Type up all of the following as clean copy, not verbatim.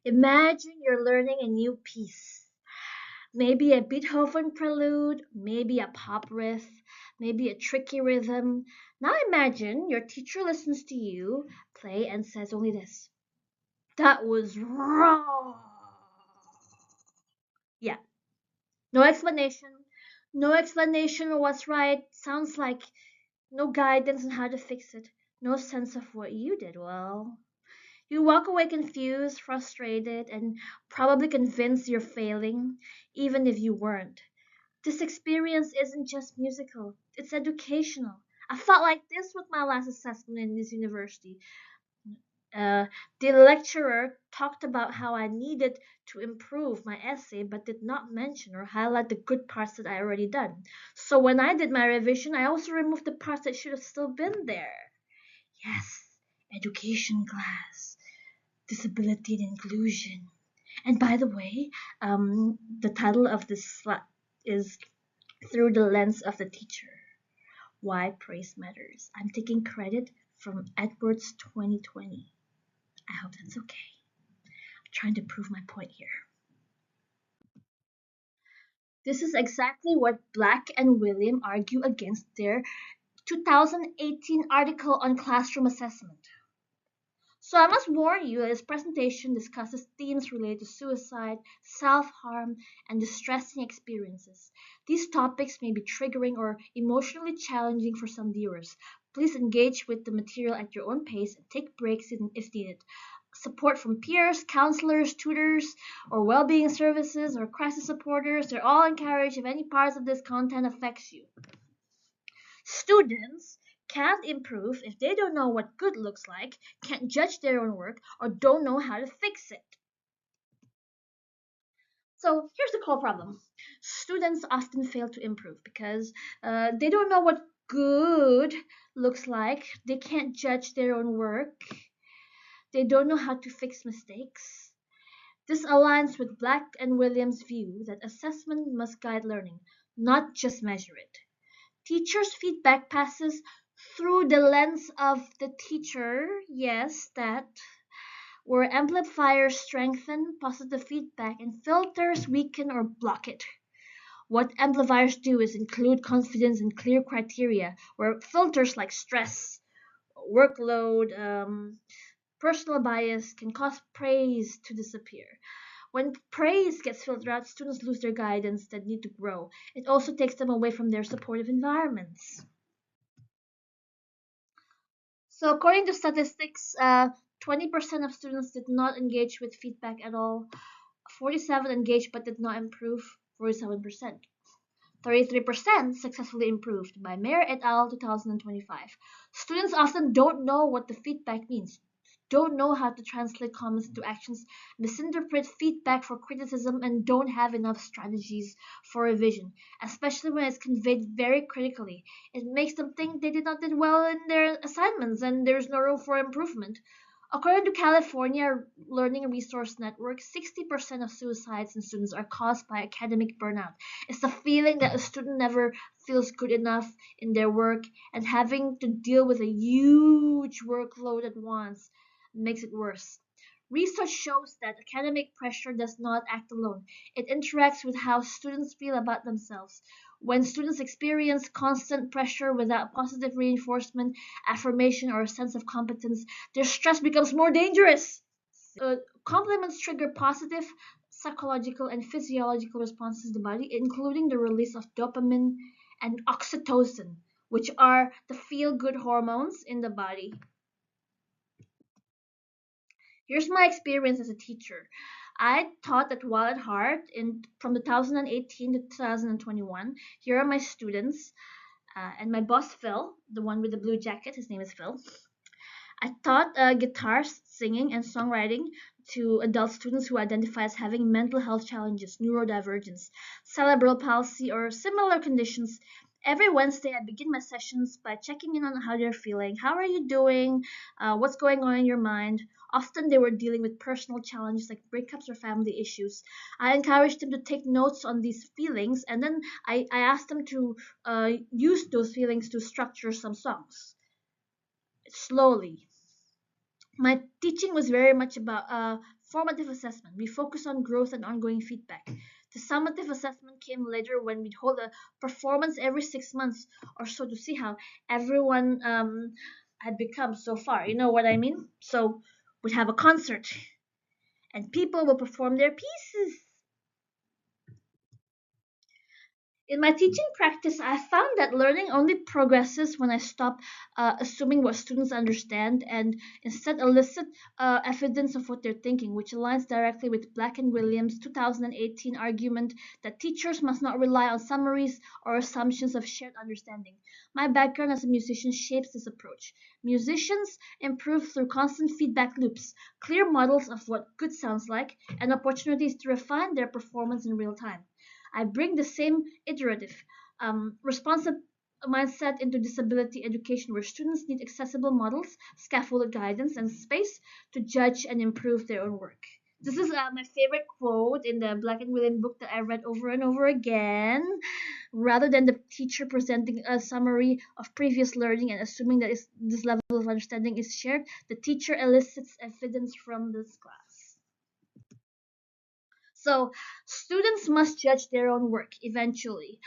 Imagine you're learning a new piece. Maybe a Beethoven prelude, maybe a pop riff, maybe a tricky rhythm. Now imagine your teacher listens to you play and says only this: "That was wrong." Yeah, no explanation. No explanation of what's right. Sounds like no guidance on how to fix it. No sense of what you did well. You walk away confused, frustrated, and probably convinced you're failing, even if you weren't. This experience isn't just musical, it's educational. I felt like this with my last assessment in this university. Uh, the lecturer talked about how I needed to improve my essay but did not mention or highlight the good parts that I already done. So when I did my revision, I also removed the parts that should have still been there. Yes, education class, disability and inclusion. And by the way, the title of this is Through the Lens of the Teacher: Why Praise Matters. I'm taking credit from Edwards 2020. I hope that's okay. I'm trying to prove my point here. This is exactly what Black and Wiliam argue against their 2018 article on classroom assessment. So I must warn you that this presentation discusses themes related to suicide, self-harm, and distressing experiences. These topics may be triggering or emotionally challenging for some viewers. Please engage with the material at your own pace and take breaks if needed. Support from peers, counselors, tutors, or well-being services, or crisis supporters, they're all encouraged if any parts of this content affects you. Students can't improve if they don't know what good looks like, can't judge their own work, or don't know how to fix it. So here's the core problem. Students often fail to improve because they don't know what good looks like, they can't judge their own work, they don't know how to fix mistakes. This aligns with Black and Williams' view that assessment must guide learning, not just measure it. Teachers' feedback passes through the lens of the teacher, yes, that, where amplifiers strengthen positive feedback and filters weaken or block it. What amplifiers do is include confidence and clear criteria, where filters like stress, workload, personal bias can cause praise to disappear. When praise gets filtered out, students lose their guidance that need to grow. It also takes them away from their supportive environments. So according to statistics, 20% of students did not engage with feedback at all. 47 engaged but did not improve, 47%. 33% successfully improved by Mayer et al. 2025. Students often don't know what the feedback means, don't know how to translate comments into actions, misinterpret feedback for criticism, and don't have enough strategies for revision, especially when it's conveyed very critically. It makes them think they did not did well in their assignments and there's no room for improvement. According to California Learning Resource Network, 60% of suicides in students are caused by academic burnout. It's the feeling that a student never feels good enough in their work and having to deal with a huge workload at once makes it worse. Research shows that academic pressure does not act alone. It interacts with how students feel about themselves. When students experience constant pressure without positive reinforcement, affirmation, or a sense of competence, their stress becomes more dangerous. Compliments trigger positive psychological and physiological responses in the body, including the release of dopamine and oxytocin, which are the feel good hormones in the body. Here's my experience as a teacher. I taught at Wild Heart from 2018 to 2021. Here are my students and my boss Phil, the one with the blue jacket. His name is Phil. I taught guitar, singing, and songwriting to adult students who identify as having mental health challenges, neurodivergence, cerebral palsy, or similar conditions. Every Wednesday, I begin my sessions by checking in on how they're feeling. How are you doing? What's going on in your mind? Often they were dealing with personal challenges like breakups or family issues. I encouraged them to take notes on these feelings, and then I asked them to use those feelings to structure some songs slowly. My teaching was very much about formative assessment. We focus on growth and ongoing feedback. The summative assessment came later when we'd hold a performance every 6 months or so to see how everyone had become so far. You know what I mean? So we'd have a concert and people will perform their pieces. In my teaching practice, I found that learning only progresses when I stop assuming what students understand and instead elicit evidence of what they're thinking, which aligns directly with Black and Williams' 2018 argument that teachers must not rely on summaries or assumptions of shared understanding. My background as a musician shapes this approach. Musicians improve through constant feedback loops, clear models of what good sounds like, and opportunities to refine their performance in real time. I bring the same iterative, responsive mindset into disability education, where students need accessible models, scaffolded guidance, and space to judge and improve their own work. This is my favorite quote in the Black and William book that I read over and over again. Rather than the teacher presenting a summary of previous learning and assuming that this level of understanding is shared, the teacher elicits evidence from this class. So students must judge their own work eventually.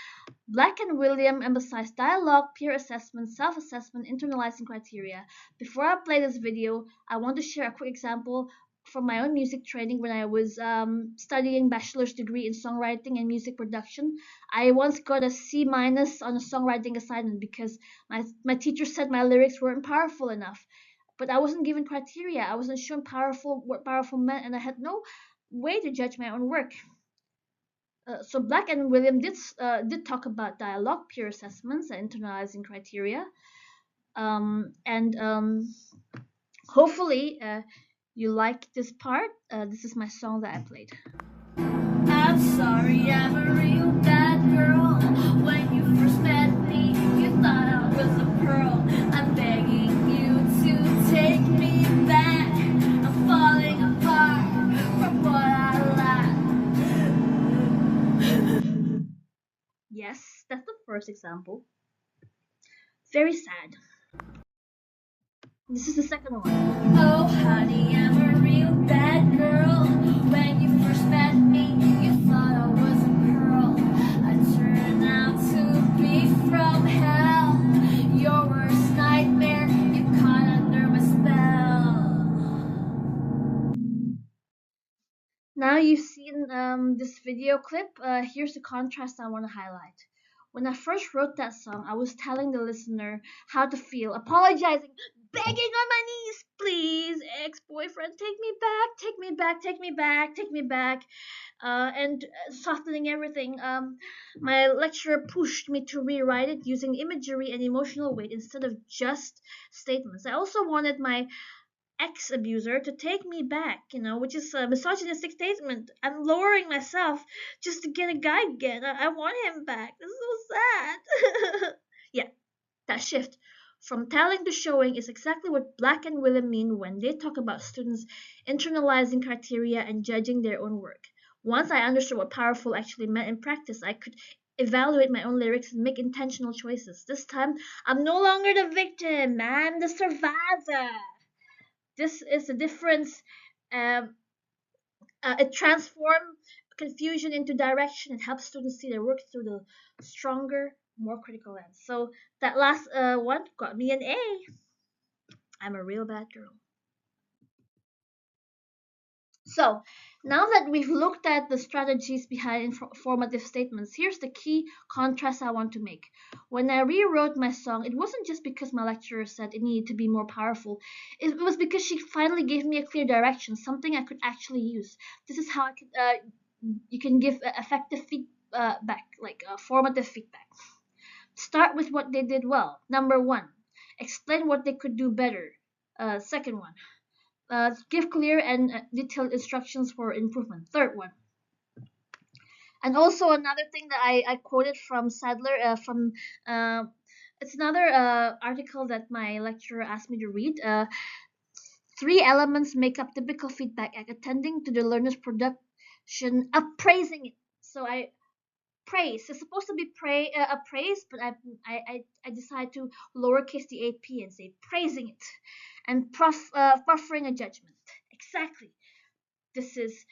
Black and William emphasize dialogue, peer assessment, self-assessment, internalizing criteria. Before I play this video, I want to share a quick example from my own music training when I was studying bachelor's degree in songwriting and music production. I once got a C minus on a songwriting assignment because my teacher said my lyrics weren't powerful enough. But I wasn't given criteria. I wasn't shown what powerful meant, and I had no way to judge my own work. So Black and William did talk about dialogue, peer assessments, and internalizing criteria, and hopefully you like this part. This is my song that I played. I'm sorry, I'm a real bad girl. When you first met me, you thought I was a pearl. I'm begging you to take me back. I'm falling apart from what I lack. Yes, that's the first example. Very sad. This is the second one. Oh, honey, I'm a real bad girl. When you first met me, you thought I was a pearl. I turned out to be from hell. Your worst nightmare, you caught under my spell. Now you've seen this video clip. Here's the contrast I want to highlight. When I first wrote that song, I was telling the listener how to feel, apologizing, begging on my knees, please, ex-boyfriend, take me back, take me back, take me back, take me back, and softening everything. My lecturer pushed me to rewrite it using imagery and emotional weight instead of just statements. I also wanted my ex-abuser to take me back, which is a misogynistic statement. I'm lowering myself just to get a guy again. I want him back. This is so sad. Yeah, that shift from telling to showing is exactly what Black and William mean when they talk about students internalizing criteria and judging their own work. Once I understood what powerful actually meant in practice, I could evaluate my own lyrics and make intentional choices. This time, I'm no longer the victim, I'm the survivor. This is the difference. Um, it transforms confusion into direction and helps students see their work through the stronger, more critical lens. So that last one got me an A. I'm a real bad girl. So now that we've looked at the strategies behind formative statements, here's the key contrast I want to make. When I rewrote my song, it wasn't just because my lecturer said it needed to be more powerful. It was because she finally gave me a clear direction, something I could actually use. This is how I could, you can give effective feedback, like formative feedback. Start with what they did well. Number one, explain what they could do better. Second one, give clear and detailed instructions for improvement. Third one. And also another thing that I quoted from Sadler uh, it's another article that my lecturer asked me to read. Three elements make up typical feedback: attending to the learner's production, appraising it. So I praise. It's supposed to be a praise, but I decide to lowercase the ap and say praising it, and buffering a judgment. Exactly. This is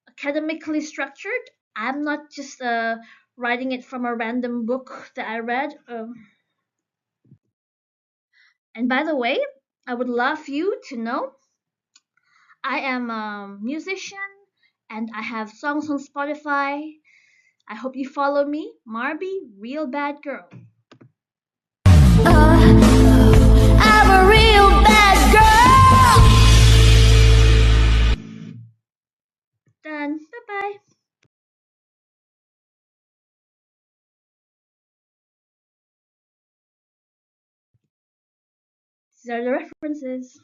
academically structured. I'm not just writing it from a random book that I read. And by the way, I would love you to know I am a musician and I have songs on Spotify. I hope you follow me, Marby, Real Bad Girl. I'm a real bad girl. Done. Bye bye. These are the references.